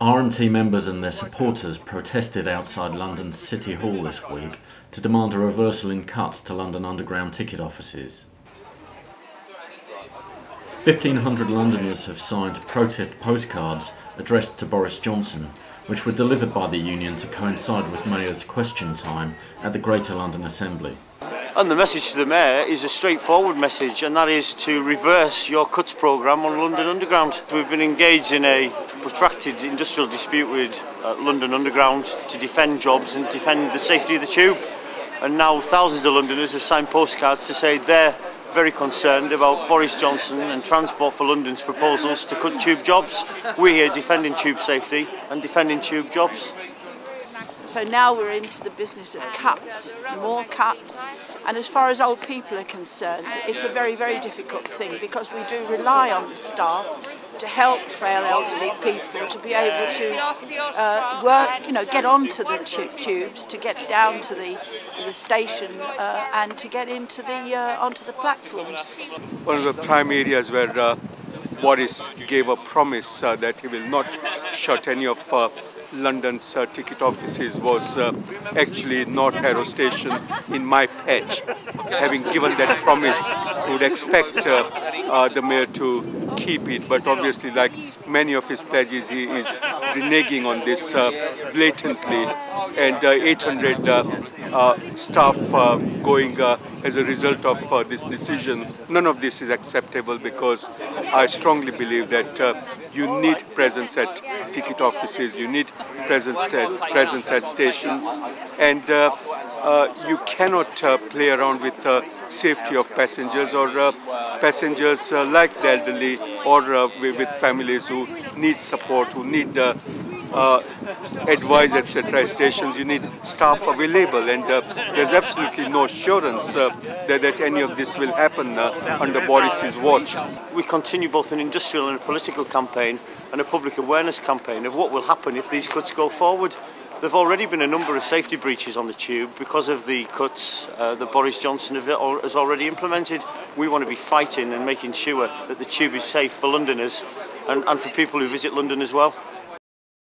RMT members and their supporters protested outside London's City Hall this week to demand a reversal in cuts to London Underground ticket offices. 1,500 Londoners have signed protest postcards addressed to Boris Johnson, which were delivered by the union to coincide with Mayor's question time at the Greater London Assembly. And the message to the Mayor is a straightforward message, and that is to reverse your cuts programme on London Underground. We've been engaged in a protracted industrial dispute with London Underground to defend jobs and defend the safety of the tube. And now thousands of Londoners have signed postcards to say they're very concerned about Boris Johnson and Transport for London's proposals to cut tube jobs. We're here defending tube safety and defending tube jobs. So now we're into the business of cuts, more cuts. And as far as old people are concerned, it's a very, very difficult thing because we do rely on the staff to help frail elderly people to be able to work, get onto the tubes, to get down to the station and to get into onto the platforms. One of the prime areas where Boris gave a promise that he will not shut any of London's ticket offices was actually North Harrow Station in my patch. Having given that promise, we would expect the Mayor to keep it, but obviously, like many of his pledges, he is reneging on this blatantly, and 800 staff going as a result of this decision. None of this is acceptable because I strongly believe that you need presence at ticket offices, you need presence at stations, and you cannot play around with the safety of passengers or passengers like the elderly or with families who need support, who need advice, etc. at stations. You need staff available, and there's absolutely no assurance that any of this will happen under Boris's watch. We continue both an industrial and a political campaign and a public awareness campaign of what will happen if these cuts go forward. There have already been a number of safety breaches on the tube because of the cuts that Boris Johnson has already implemented. We want to be fighting and making sure that the tube is safe for Londoners and for people who visit London as well.